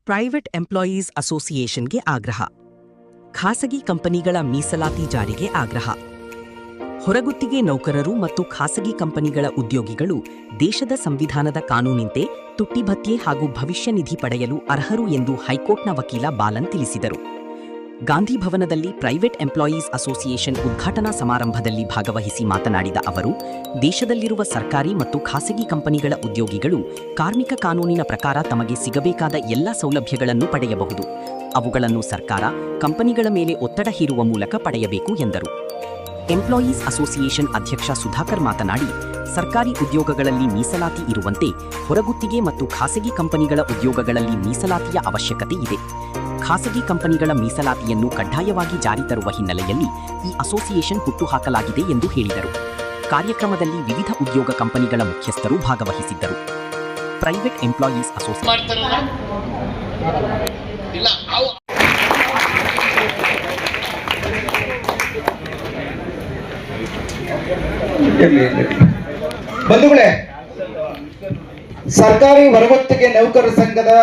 Private employees ಅಸೋಸಿಯೇಷನ್ಗೆ ಆಗ್ರಹ. ಖಾಸಗಿ ಕಂಪನಿಗಳ ಮೀಸಲಾತಿ ಜಾರಿಗೆ ಆಗ್ರಹ. ಹೊರಗುತ್ತಿಗೆ ನೌಕರರು ಮತ್ತು ಖಾಸಗಿ ಕಂಪನಿಗಳ ಉದ್ಯೋಗಿಗಳು ದೇಶದ ಸಂವಿಧಾನದ ಕಾನೂನಿಂತೆ ತುಟ್ಟಿ ಭತ್ಯೆ ಹಾಗೂ ಭವಿಷ್ಯ ನಿಧಿ ಪಡೆಯಲು ಅರ್ಹರು ಎಂದು ಹೈಕೋರ್ಟ್ನ ವಕೀಲ ಬಾಲನ್ ತಿಳಿಸಿದರು. ಗಾಂಧಿ ಭವನದಲ್ಲಿ ಪ್ರೈವೇಟ್ ಎಂಪ್ಲಾಯೀಸ್ ಅಸೋಸಿಯೇಷನ್ ಉದ್ಘಾಟನಾ ಸಮಾರಂಭದಲ್ಲಿ ಭಾಗವಹಿಸಿ ಮಾತನಾಡಿದ ಅವರು, ದೇಶದಲ್ಲಿರುವ ಸರ್ಕಾರಿ ಮತ್ತು ಖಾಸಗಿ ಕಂಪನಿಗಳ ಉದ್ಯೋಗಿಗಳು ಕಾರ್ಮಿಕ ಕಾನೂನಿನ ಪ್ರಕಾರ ತಮಗೆ ಸಿಗಬೇಕಾದ ಎಲ್ಲ ಸೌಲಭ್ಯಗಳನ್ನು ಪಡೆಯಬಹುದು. ಅವುಗಳನ್ನು ಸರ್ಕಾರ ಕಂಪನಿಗಳ ಮೇಲೆ ಒತ್ತಡ ಹೇರುವ ಮೂಲಕ ಪಡೆಯಬೇಕು ಎಂದರು. ಎಂಪ್ಲಾಯೀಸ್ ಅಸೋಸಿಯೇಷನ್ ಅಧ್ಯಕ್ಷ ಸುಧಾಕರ್ ಮಾತನಾಡಿ, ಸರ್ಕಾರಿ ಉದ್ಯೋಗಗಳಲ್ಲಿ ಮೀಸಲಾತಿ ಇರುವಂತೆ ಹೊರಗುತ್ತಿಗೆ ಮತ್ತು ಖಾಸಗಿ ಕಂಪನಿಗಳ ಉದ್ಯೋಗಗಳಲ್ಲಿ ಮೀಸಲಾತಿಯ ಅವಶ್ಯಕತೆ ಇದೆ. ಖಾಸಗಿ ಕಂಪನಿಗಳ ಮೀಸಲಾತಿಯನ್ನು ಕಡ್ಡಾಯವಾಗಿ ಜಾರಿ ತರುವ ಹಿನ್ನೆಲೆಯಲ್ಲಿ ಈ ಅಸೋಸಿಯೇಷನ್ ಹುಟ್ಟುಹಾಕಲಾಗಿದೆ ಎಂದು ಹೇಳಿದರು. ಕಾರ್ಯಕ್ರಮದಲ್ಲಿ ವಿವಿಧ ಉದ್ಯೋಗ ಕಂಪನಿಗಳ ಮುಖ್ಯಸ್ಥರು ಭಾಗವಹಿಸಿದ್ದರು. ಪ್ರೈವೇಟ್ ಎಂಪ್ಲಾಯೀಸ್ ಅಸೋಸಿಯೇಷನ್ ಬಂಧುಗಳೇ, ಸರ್ಕಾರಿ ಹೊರಗುತ್ತಿಗೆ ನೌಕರರ ಸಂಘದ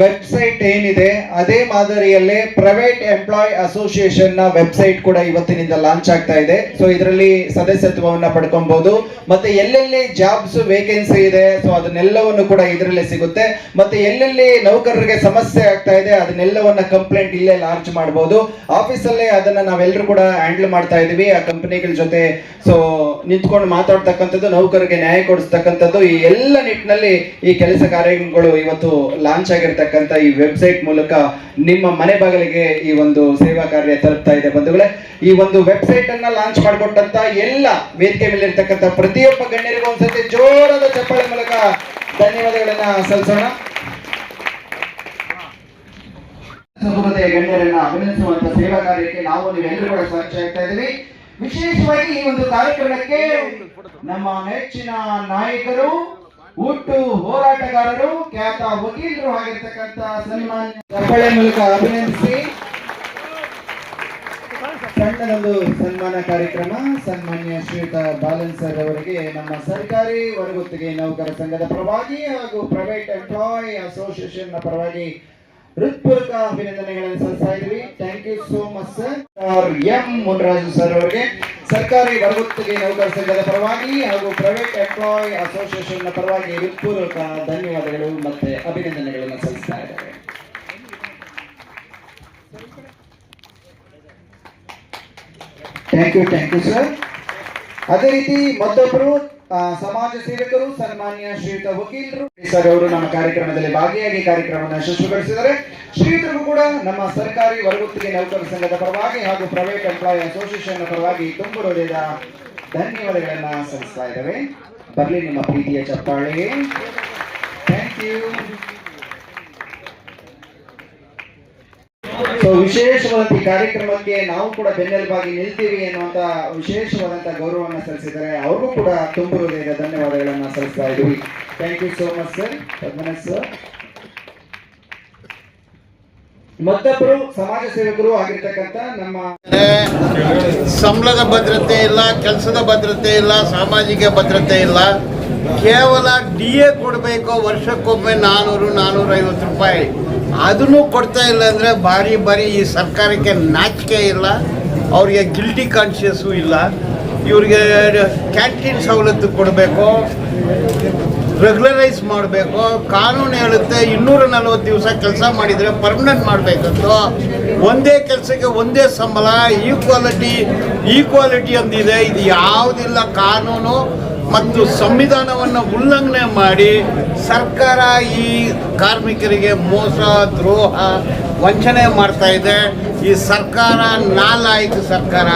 ವೆಬ್ಸೈಟ್ ಏನಿದೆ ಅದೇ ಮಾದರಿಯಲ್ಲೇ ಪ್ರೈವೇಟ್ ಎಂಪ್ಲಾಯ್ ಅಸೋಸಿಯೇಷನ್ ನ ವೆಬ್ಸೈಟ್ ಕೂಡ ಇವತ್ತಿನಿಂದ ಲಾಂಚ್ ಆಗ್ತಾ ಇದೆ. ಸೊ ಇದರಲ್ಲಿ ಸದಸ್ಯತ್ವವನ್ನ ಪಡ್ಕೊಬಹುದು. ಮತ್ತೆ ಎಲ್ಲೆಲ್ಲಿ ಜಾಬ್ಸ್ ವೇಕೆನ್ಸಿ ಇದೆ ಸೊ ಅದನ್ನೆಲ್ಲವನ್ನು ಕೂಡ ಇದರಲ್ಲೇ ಸಿಗುತ್ತೆ. ಮತ್ತೆ ಎಲ್ಲೆಲ್ಲಿ ನೌಕರರಿಗೆ ಸಮಸ್ಯೆ ಆಗ್ತಾ ಇದೆ ಅದನ್ನೆಲ್ಲವನ್ನ ಕಂಪ್ಲೇಂಟ್ ಇಲ್ಲೇ ಲಾಂಚ್ ಮಾಡಬಹುದು. ಆಫೀಸಲ್ಲೇ ಅದನ್ನ ನಾವೆಲ್ಲರೂ ಕೂಡ ಹ್ಯಾಂಡಲ್ ಮಾಡ್ತಾ ಇದೀವಿ. ಆ ಕಂಪನಿಗಳ ಜೊತೆ ಸೊ ನಿಂತ್ಕೊಂಡು ಮಾತಾಡ್ತಕ್ಕಂಥದ್ದು, ನೌಕರರಿಗೆ ನ್ಯಾಯ ಕೊಡಿಸ್ತಕ್ಕಂಥದ್ದು, ಈ ಎಲ್ಲ ನಿಟ್ಟಿನಲ್ಲಿ ಈ ಕೆಲಸ ಕಾರ್ಯಗಳು ಇವತ್ತು ಲಾಂಚ್ ಆಗಿರ್ತಕ್ಕಂಥ ಈ ವೆಬ್ಸೈಟ್ ಮೂಲಕ ನಿಮ್ಮ ಮನೆ ಬಾಗಿಲಿಗೆ ಈ ಒಂದು ಸೇವಾ ಕಾರ್ಯ ತಲುಪ್ತಾ ಇದೆ. ಬಂಧುಗಳೇ, ಈ ಒಂದು ವೆಬ್ಸೈಟ್ ಅನ್ನ ಲಾಂಚ್ ಮಾಡಿಕೊಟ್ಟಂತ ಎಲ್ಲ ವೇದಿಕೆ ಮೇಲೆ ಇರ್ತಕ್ಕಂಥ ಪ್ರತಿಯೊಬ್ಬ ಗಣ್ಯರಿಗೂ ಒಂದ್ಸತಿ ಜೋರಾದ ಚಪ್ಪಾಳೆ ಮೂಲಕ ಧನ್ಯವಾದಗಳನ್ನ ಸಲ್ಲಿಸೋಣ. ಗಣ್ಯರನ್ನ ಅಭಿನಂದಿಸುವಂತ ಸೇವಾ ಕಾರ್ಯಕ್ಕೆ ನಾವು ನೀವೆಲ್ಲರೂ ಕೂಡ ಸಾಕ್ಷಿ ಆಗ್ತಾ ಇದ್ದೀವಿ. ವಿಶೇಷವಾಗಿ ಈ ಒಂದು ಕಾರ್ಯಕ್ರಮಕ್ಕೆ ನಮ್ಮ ನೆಚ್ಚಿನ ನಾಯಕರು, ಹುಟ್ಟು ಹೋರಾಟಗಾರರು, ಖ್ಯಾತ ವಕೀಲರು ಆಗಿರ್ತಕ್ಕಂಥ ಸನ್ಮಾನ್ಯ ಚಪ್ಪಾಳೆ ಮೂಲಕ ಅಭಿನಂದಿಸಿ ಸಣ್ಣದೊಂದು ಸನ್ಮಾನ ಕಾರ್ಯಕ್ರಮ. ಸನ್ಮಾನ್ಯ ಶ್ರೀಯುತ ಬಾಲನ್ ಸರ್ ಅವರಿಗೆ ನಮ್ಮ ಸರ್ಕಾರಿ ಹೊರಗುತ್ತಿಗೆ ನೌಕರ ಸಂಘದ ಪರವಾಗಿ ಹಾಗೂ ಪ್ರೈವೇಟ್ ಎಂಪ್ಲಾಯ್ ಅಸೋಸಿಯೇಷನ್ ನ ಪರವಾಗಿ ಹೃತ್ಪೂರ್ವಕ ಅಭಿನಂದನೆಗಳನ್ನು ಸಲ್ಲಿಸ್ತಾ ಇದ್ವಿ. Thank you so much sir. M Munraju sir ಅವರಿಗೆ ಸರ್ಕಾರಿ ಹೊರಗುತ್ತಿಗೆ ನೌಕರ ಸಂಘದ ಪರವಾಗಿ ಹಾಗೂ ಪ್ರೈವೇಟ್ ಎಂಪ್ಲಾಯ್ ಅಸೋಸಿಯೇಷನ್ ನ ಪರವಾಗಿ ಹೃತ್ಪೂರ್ವಕ ಧನ್ಯವಾದಗಳು ಮತ್ತೆ ಅಭಿನಂದನೆಗಳನ್ನು ಸಲ್ಲಿಸ್ತಾ ಇದ್ದಾರೆ. Thank you sir. ಅದೇ ರೀತಿ ಮತ್ತೊಬ್ಬರು ಸಮಾಜ ಸೇವಕರು, ಸನ್ಮಾನ್ಯ ಶ್ರೀಯುತ ವಕೀಲರು ಸರ್ ಅವರು ನಮ್ಮ ಕಾರ್ಯಕ್ರಮದಲ್ಲಿ ಭಾಗಿಯಾಗಿ ಕಾರ್ಯಕ್ರಮವನ್ನು ಯಶಸ್ವಿಗೊಳಿಸಿದ್ದಾರೆ. ಶ್ರೀಯುತರು ಕೂಡ ನಮ್ಮ ಸರ್ಕಾರಿ ಹೊರಗುತ್ತಿಗೆ ನೌಕರ ಸಂಘದ ಪರವಾಗಿ ಹಾಗೂ ಪ್ರೈವೇಟ್ ಎಂಪ್ಲಾಯ್ ಅಸೋಸಿಯೇಷನ್ ಪರವಾಗಿ ತುಂಬ ಹೃದಯದ ಧನ್ಯವಾದಗಳನ್ನ ಸಲ್ಲಿಸ್ತಾ ಇದ್ದೇವೆ. ಬರಲಿ ನಿಮ್ಮ ಪ್ರೀತಿಯ ಚಪ್ಪಾಳೆ. Thank you. ಸೊ ವಿಶೇಷವಾದ ಈ ಕಾರ್ಯಕ್ರಮಕ್ಕೆ ನಾವು ಕೂಡ ಬೆನ್ನೆಲುಬಾಗಿ ನಿಲ್ತೀವಿ ಎನ್ನುವಂತ ವಿಶೇಷವಾದಂತ ಗೌರವವನ್ನು ಸಲ್ಲಿಸಿದ್ದಾರೆ. ಅವ್ರಿಗೂ ಕೂಡ ತುಂಬ ಹೃದಯದ ಧನ್ಯವಾದಗಳನ್ನ ಸಲ್ಲಿಸ್ತಾ ಇದ್ದೀವಿ. Thank you so much sir. Padmanath sir. ಮತ್ತೊಬ್ಬರು ಸಮಾಜ ಸೇವಕರು ಆಗಿರ್ತಕ್ಕಂಥ ನಮ್ಮ ಸಂಬಳದ ಭದ್ರತೆ ಇಲ್ಲ, ಕೆಲಸದ ಭದ್ರತೆ ಇಲ್ಲ, ಸಾಮಾಜಿಕ ಭದ್ರತೆ ಇಲ್ಲ. ಕೇವಲ DA ಕೊಡಬೇಕು ವರ್ಷಕ್ಕೊಮ್ಮೆ 400-450 ರೂಪಾಯಿ. ಅದನ್ನು ಕೊಡ್ತಾ ಇಲ್ಲ ಅಂದರೆ ಬಾರಿ ಈ ಸರ್ಕಾರಕ್ಕೆ ನಾಚಿಕೆ ಇಲ್ಲ, ಅವ್ರಿಗೆ ಗಿಲ್ಟಿ ಕಾನ್ಷಿಯಸ್ಸು ಇಲ್ಲ. ಇವ್ರಿಗೆ ಕ್ಯಾಂಟೀನ್ ಸವಲತ್ತು ಕೊಡಬೇಕು, ರೆಗ್ಯುಲರೈಸ್ ಮಾಡಬೇಕು. ಕಾನೂನು ಹೇಳುತ್ತೆ 240 ದಿವಸ ಕೆಲಸ ಮಾಡಿದರೆ ಪರ್ಮನೆಂಟ್ ಮಾಡಬೇಕಂತ. ಒಂದೇ ಕೆಲಸಕ್ಕೆ ಒಂದೇ ಸಂಬಳ, ಈಕ್ವಾಲಿಟಿ ಅಂದಿದೆ. ಇದು ಯಾವುದಿಲ್ಲ. ಕಾನೂನು ಮತ್ತು ಸಂವಿಧಾನವನ್ನು ಉಲ್ಲಂಘನೆ ಮಾಡಿ ಸರ್ಕಾರ ಈ ಕಾರ್ಮಿಕರಿಗೆ ಮೋಸ, ದ್ರೋಹ, ವಂಚನೆ ಮಾಡ್ತಾ ಇದೆ. ಈ ಸರ್ಕಾರ ನಾಲಾಯಕ ಸರ್ಕಾರ.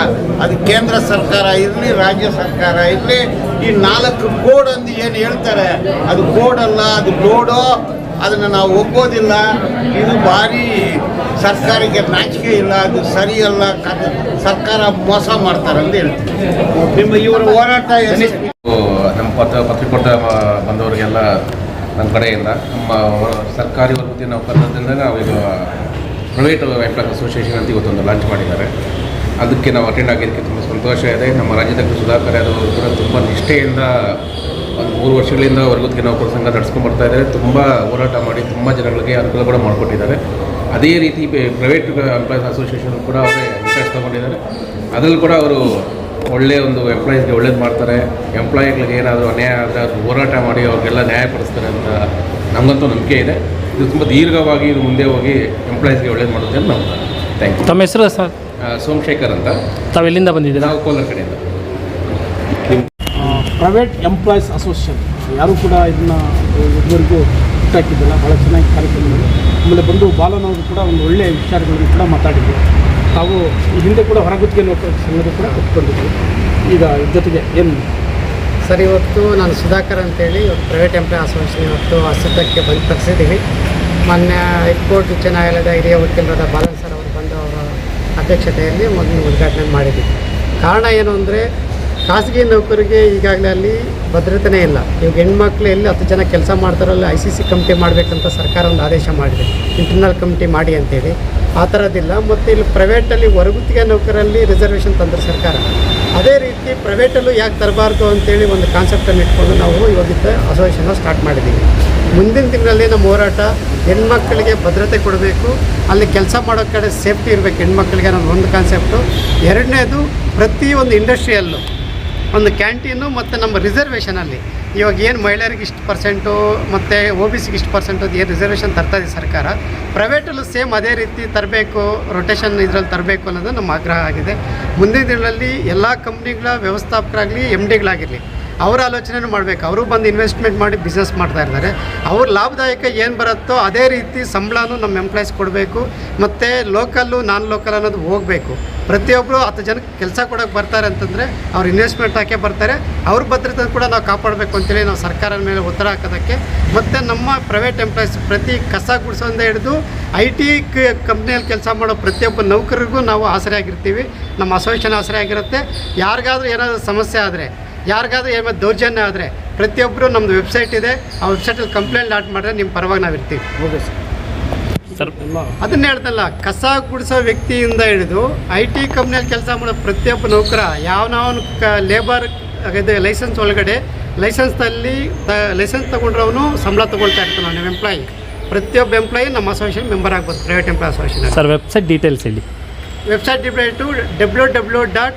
ಅದು ಕೇಂದ್ರ ಸರ್ಕಾರ ಇರಲಿ, ರಾಜ್ಯ ಸರ್ಕಾರ ಇರಲಿ. ಈ 4 ಕೋಡ್ ಅಂದು ಏನು ಹೇಳ್ತಾರೆ ಅದು ಕೋಡ್ ಅಲ್ಲ, ಅದು ಲೋಡೋ. ಅದನ್ನು ನಾವು ಒಪ್ಪೋದಿಲ್ಲ. ಇದು ಭಾರಿ ಸರ್ಕಾರಕ್ಕೆ ನಾಚಿಕೆ ಇಲ್ಲ, ಅದು ಸರಿಯಲ್ಲ. ಸರ್ಕಾರ ಮೋಸ ಮಾಡ್ತಾರೆ ಅಂತ ಹೇಳ್ತೀವಿ. ನಿಮ್ಮ ಇವರ ಹೋರಾಟ ನಮ್ಮ ಪತ್ರಿಕೋಟ ಬಂದವರಿಗೆಲ್ಲ ನಮ್ಮ ಕಡೆಯಿಂದ ನಮ್ಮ ಸರ್ಕಾರಿ ವೃತ್ತಿ ನೌಕರರಿಂದ ನಾವೀಗ ಪ್ರೈವೇಟ್ ಎಂಪ್ಲಾಯೀಸ್ ಅಸೋಸಿಯೇಷನ್ ಅಂತ ಇವತ್ತೊಂದು ಲಾಂಚ್ ಮಾಡಿದ್ದಾರೆ. ಅದಕ್ಕೆ ನಾವು ಅಟೆಂಡ್ ಆಗಿದ್ದಕ್ಕೆ ತುಂಬ ಸಂತೋಷ ಇದೆ. ನಮ್ಮ ರಾಜ್ಯಾಧ್ಯಕ್ಷ ಸುಧಾಕರ್ ಯಾದವ್ ಅವರು ಕೂಡ ತುಂಬ ನಿಷ್ಠೆಯಿಂದ ಒಂದು 3 ವರ್ಷಗಳಿಂದ ಹೊರಗುತ್ತಿಗೆ ನೌಕರ ಸಂಘ ನಡೆಸ್ಕೊಂಡು ಬರ್ತಾ ಇದ್ದಾರೆ. ತುಂಬ ಹೋರಾಟ ಮಾಡಿ ತುಂಬ ಜನಗಳಿಗೆ ಅನುಕೂಲ ಕೂಡ ಮಾಡಿಕೊಟ್ಟಿದ್ದಾರೆ. ಅದೇ ರೀತಿ ಪ್ರೈವೇಟ್ ಎಂಪ್ಲಾಯೀಸ್ ಅಸೋಸಿಯೇಷನ್ ಕೂಡ ಅವರೇ ಇಂಟ್ರೆಸ್ಟ್ ತೊಗೊಂಡಿದ್ದಾರೆ. ಅದರಲ್ಲಿ ಕೂಡ ಅವರು ಒಳ್ಳೆಯ ಒಂದು ಎಂಪ್ಲಾಯೀಸ್ಗೆ ಒಳ್ಳೇದು ಮಾಡ್ತಾರೆ. ಎಂಪ್ಲಾಯಿಗಳಿಗೆ ಏನಾದರೂ ಅನ್ಯಾಯ ಆದರೆ ಅದು ಹೋರಾಟ ಮಾಡಿ ಅವ್ರಿಗೆಲ್ಲ ನ್ಯಾಯಪಡಿಸ್ತಾರೆ ಅಂತ ನಮಗಂತೂ ನಂಬಿಕೆ ಇದೆ. ಇದು ತುಂಬ ದೀರ್ಘವಾಗಿ ಇದು ಮುಂದೆ ಹೋಗಿ ಎಂಪ್ಲಾಯೀಸ್ಗೆ ಒಳ್ಳೇದು ಮಾಡುತ್ತೆ ಅಂತ ನಾವು ಥ್ಯಾಂಕ್ ಯು. ತಮ್ಮ ಹೆಸರು ಸರ್? ಸೋಮಶೇಖರ್ ಅಂತ. ತಾವು ಎಲ್ಲಿಂದ ಬಂದಿದ್ದೀರಾ? ನಾವು ಕೋಲಾರ ಕಡೆಯಿಂದ. ಪ್ರೈವೇಟ್ ಎಂಪ್ಲಾಯೀಸ್ ಅಸೋಸಿಯೇಷನ್ ಯಾರೂ ಕೂಡ ಇದನ್ನು ಇದುವರೆಗೂ ಹುಟ್ಟಾಕಿದ್ದಿಲ್ಲ. ಭಾಳ ಚೆನ್ನಾಗಿ ಕಾರ್ಯಕ್ರಮಗಳು. ಆಮೇಲೆ ಬಂದು ಬಾಲನವರು ಕೂಡ ಒಂದು ಒಳ್ಳೆಯ ವಿಚಾರಗಳನ್ನು ಕೂಡ ಮಾತಾಡಿದ್ರು. ತಾವು ಈ ಹಿಂದೆ ಕೂಡ ಹೊರಗುತ್ತಿಗೆ ನೌಕರ ಸಂಘದ ಕೂಡ ಕೊಟ್ಕೊಂಡಿದ್ವಿ. ಈಗ ಇದ್ರ ಜೊತೆಗೆ ಏನು ಸರ್, ಇವತ್ತು ನಾನು ಸುಧಾಕರ್ ಅಂತೇಳಿ ಇವತ್ತು ಪ್ರೈವೇಟ್ ಎಂಪ್ಲಾಯ್ ಅಸೋಸಿಯೇಷನ್ ಇವತ್ತು ಅಸ್ತಿತ್ವಕ್ಕೆ ಬಂದು ತರಿಸಿದ್ದೀವಿ. ಮಾನ್ಯ ಹೈಕೋರ್ಟ್ ಉಚ್ಚ ನ್ಯಾಯಾಲಯದ ಹಿರಿಯ ವಕೀಲರಾದ ಬಾಲನ್ ಸರ್ ಅವರು ಬಂದು ಅವರ ಅಧ್ಯಕ್ಷತೆಯಲ್ಲಿ ಒಂದು ಉದ್ಘಾಟನೆ ಮಾಡಿದ್ದೀವಿ. ಕಾರಣ ಏನು ಅಂದರೆ, ಖಾಸಗಿ ನೌಕರಿಗೆ ಈಗಾಗಲೇ ಅಲ್ಲಿ ಭದ್ರತೆಯೇ ಇಲ್ಲ. ಇವಾಗ ಹೆಣ್ಮಕ್ಳು ಎಲ್ಲಿ 10 ಜನ ಕೆಲಸ ಮಾಡ್ತಾರಲ್ಲ ICC ಕಮಿಟಿ ಮಾಡಬೇಕಂತ ಸರ್ಕಾರ ಒಂದು ಆದೇಶ ಮಾಡಿದೆ, ಇಂಟರ್ನಲ್ ಕಮಿಟಿ ಮಾಡಿ ಅಂತೇಳಿ. ಆ ಥರದ್ದಿಲ್ಲ. ಮತ್ತು ಇಲ್ಲಿ ಪ್ರೈವೇಟಲ್ಲಿ ಹೊರಗುತ್ತಿಗೆ ನೌಕರಲ್ಲಿ ರಿಸರ್ವೇಷನ್ ತಂದ್ರೆ ಸರ್ಕಾರ, ಅದೇ ರೀತಿ ಪ್ರೈವೇಟಲ್ಲೂ ಯಾಕೆ ತರಬಾರ್ದು ಅಂತೇಳಿ ಒಂದು ಕಾನ್ಸೆಪ್ಟನ್ನು ಇಟ್ಕೊಂಡು ನಾವು ಇವಾಗಿದ್ದ ಅಸೋಸಿಯೇಷನ್ನ ಸ್ಟಾರ್ಟ್ ಮಾಡಿದ್ದೀವಿ. ಮುಂದಿನ ತಿಂಗಳಲ್ಲಿ ನಮ್ಮ ಹೋರಾಟ ಹೆಣ್ಮಕ್ಳಿಗೆ ಭದ್ರತೆ ಕೊಡಬೇಕು, ಅಲ್ಲಿ ಕೆಲಸ ಮಾಡೋ ಕಡೆ ಸೇಫ್ಟಿ ಇರಬೇಕು ಹೆಣ್ಮಕ್ಳಿಗೆ ಅನ್ನೋದು ಒಂದು ಕಾನ್ಸೆಪ್ಟು. ಎರಡನೇದು, ಪ್ರತಿಯೊಂದು ಇಂಡಸ್ಟ್ರಿಯಲ್ಲೂ ಒಂದು ಕ್ಯಾಂಟೀನು ಮತ್ತು ನಮ್ಮ ರಿಸರ್ವೇಷನಲ್ಲಿ ಇವಾಗ ಏನು ಮಹಿಳೆಯರಿಗೆ ಇಷ್ಟು ಪರ್ಸೆಂಟು ಮತ್ತು OBCಗೆ ಇಷ್ಟು ಪರ್ಸೆಂಟು ಅದು ಏನು ರಿಸರ್ವೇಷನ್ ತರ್ತಾಯಿದೆ ಸರ್ಕಾರ, ಪ್ರೈವೇಟಲ್ಲೂ ಸೇಮ್ ಅದೇ ರೀತಿ ತರಬೇಕು, ರೊಟೇಷನ್ ಇದರಲ್ಲಿ ತರಬೇಕು ಅನ್ನೋದು ನಮ್ಮ ಆಗ್ರಹ ಆಗಿದೆ. ಮುಂದಿನ ದಿನಗಳಲ್ಲಿ ಎಲ್ಲ ಕಂಪ್ನಿಗಳ ವ್ಯವಸ್ಥಾಪಕರಾಗಲಿ MDಗಳಾಗಿರಲಿ ಅವರ ಆಲೋಚನೆಯೂ ಮಾಡಬೇಕು. ಅವರು ಬಂದು ಇನ್ವೆಸ್ಟ್ಮೆಂಟ್ ಮಾಡಿ ಬಿಸ್ನೆಸ್ ಮಾಡ್ತಾ ಇದ್ದಾರೆ. ಅವ್ರ ಲಾಭದಾಯಕ ಏನು ಬರುತ್ತೋ ಅದೇ ರೀತಿ ಸಂಬಳನೂ ನಮ್ಮ ಎಂಪ್ಲಾಯೀಸ್ ಕೊಡಬೇಕು. ಮತ್ತು ಲೋಕಲ್ಲು ನಾನ್ ಲೋಕಲ್ ಅನ್ನೋದು ಹೋಗಬೇಕು. ಪ್ರತಿಯೊಬ್ಬರು 10 ಜನಕ್ಕೆ ಕೆಲಸ ಕೊಡೋಕ್ಕೆ ಬರ್ತಾರೆ ಅಂತಂದರೆ ಅವ್ರು ಇನ್ವೆಸ್ಟ್ಮೆಂಟ್ ಹಾಕೇ ಬರ್ತಾರೆ. ಅವ್ರ ಭದ್ರತೆ ಕೂಡ ನಾವು ಕಾಪಾಡಬೇಕು ಅಂತೇಳಿ ನಾವು ಸರ್ಕಾರದ ಮೇಲೆ ಒತ್ತಡ ಹಾಕೋದಕ್ಕೆ, ಮತ್ತು ನಮ್ಮ ಪ್ರೈವೇಟ್ ಎಂಪ್ಲಾಯೀಸ್ ಪ್ರತಿ ಕಸ ಗುಡಿಸೋದಿಂದ ಹಿಡಿದು IT ಕಂಪ್ನಿಯಲ್ಲಿ ಕೆಲಸ ಮಾಡೋ ಪ್ರತಿಯೊಬ್ಬ ನೌಕರಿಗೂ ನಾವು ಆಸರೆಯಾಗಿರ್ತೀವಿ. ನಮ್ಮ ಅಸೋಸಿಯೇಷನ್ ಆಸರೆಯಾಗಿರುತ್ತೆ. ಯಾರಿಗಾದ್ರೂ ಏನಾದರೂ ಸಮಸ್ಯೆ ಆದರೆ, ಯಾರಿಗಾದ್ರೂ ಏನೋ ದೌರ್ಜನ್ಯ ಆದರೆ ಪ್ರತಿಯೊಬ್ಬರು ನಮ್ಮದು ವೆಬ್ಸೈಟ್ ಇದೆ, ಆ ವೆಬ್ಸೈಟಲ್ಲಿ ಕಂಪ್ಲೇಂಟ್ ಲಾಟ್ ಮಾಡಿದ್ರೆ ನಿಮ್ಮ ಪರವಾಗಿ ನಾವು ಇರ್ತೀವಿ. ಹೋಗಿ ಸರ್, ಅದನ್ನ ಹೇಳ್ದಲ್ಲ, ಕಸ ಗುಡಿಸೋ ವ್ಯಕ್ತಿಯಿಂದ ಹಿಡಿದು IT ಕಂಪ್ನಿಯಲ್ಲಿ ಕೆಲಸ ಮಾಡೋ ಪ್ರತಿಯೊಬ್ಬ ನೌಕರ ಯಾವನವನು ಲೇಬರ್ ಇದು ಲೈಸೆನ್ಸ್ ಒಳಗಡೆ ಲೈಸೆನ್ಸ್ ತೊಗೊಂಡ್ರವನು ಸಂಬಳ ತೊಗೊಳ್ತಾ ಇರ್ತಾನೆ. ನಮ್ಮ ಎಂಪ್ಲಾಯಿ, ಪ್ರತಿಯೊಬ್ಬ ಎಂಪ್ಲಾಯಿ ನಮ್ಮ ಅಸೋಸಿಯೇಷನ್ ಮೆಂಬರ್ ಆಗ್ಬೋದು, private employ association. Sir, website details ಹೇಳಿ. ವೆಬ್ಸೈಟ್ ಡಿಟೇಲ್ಟು www.pea.org.in.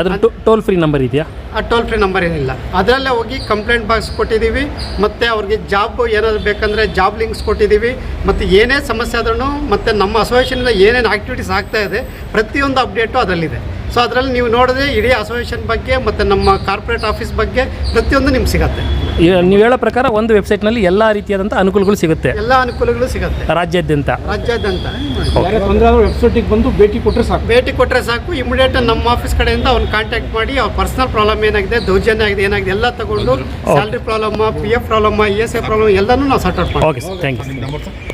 ಅದ್ರ ಟೋಲ್ ಫ್ರೀ ನಂಬರ್ ಇದೆಯಾ? ಆ ಟೋಲ್ ಫ್ರೀ ನಂಬರ್ ಏನಿಲ್ಲ. ಅದರಲ್ಲೇ ಹೋಗಿ ಕಂಪ್ಲೇಂಟ್ ಬಾಕ್ಸ್ ಕೊಟ್ಟಿದ್ದೀವಿ. ಮತ್ತು ಅವ್ರಿಗೆ ಜಾಬ್ ಏನಾದರೂ ಬೇಕಂದರೆ ಜಾಬ್ ಲಿಂಕ್ಸ್ ಕೊಟ್ಟಿದ್ದೀವಿ. ಮತ್ತು ಏನೇ ಸಮಸ್ಯೆ ಆದ್ರೂ ಮತ್ತು ನಮ್ಮ ಅಸೋಸಿಯೇಷನಿಂದ ಏನೇನು ಆ್ಯಕ್ಟಿವಿಟೀಸ್ ಆಗ್ತಾಯಿದೆ ಪ್ರತಿಯೊಂದು ಅಪ್ಡೇಟು ಅದರಲ್ಲಿದೆ. ಸೊ ಅದರಲ್ಲಿ ನೀವು ನೋಡಿದ್ರೆ ಇಡೀ ಅಸೋಸಿಯೇಷನ್ ಬಗ್ಗೆ ಮತ್ತು ನಮ್ಮ ಕಾರ್ಪೊರೇಟ್ ಆಫೀಸ್ ಬಗ್ಗೆ ಪ್ರತಿಯೊಂದು ನಿಮ್ಗೆ ಸಿಗುತ್ತೆ. ನೀವು ಹೇಳೋ ಪ್ರಕಾರ ಒಂದು ವೆಬ್ಸೈಟ್ನಲ್ಲಿ ಎಲ್ಲ ರೀತಿಯಾದಂಥ ಅನುಕೂಲಗಳು ಸಿಗುತ್ತೆ, ಎಲ್ಲ ಅನುಕೂಲಗಳು ಸಿಗುತ್ತೆ ರಾಜ್ಯಾದ್ಯಂತ. ಯಾರೇ ತೊಂದರೆ ಆದರೂ ವೆಬ್ಸೈಟಿಗೆ ಬಂದು ಭೇಟಿ ಕೊಟ್ಟರೆ ಸಾಕು. ಇಮಿಡಿಯೇಟ್ ನಮ್ಮ ಆಫೀಸ್ ಕಡೆಯಿಂದ ಅವ್ನು ಕಾಂಟ್ಯಾಕ್ಟ್ ಮಾಡಿ ಅವ್ರ ಪರ್ಸನಲ್ ಪ್ರಾಬ್ಲಮ್ ಏನಾಗಿದೆ, ದೌರ್ಜನ್ಯ ಆಗಿದೆ, ಏನಾಗಿದೆ ಎಲ್ಲ ತಗೊಂಡು salary problem, PF problem, ESI problem ಎಲ್ಲನೂ ನಾವು ಸಾರ್ಟ್ ಔಟ್ ಮಾಡ್ತೀವಿ. Okay sir, thank you.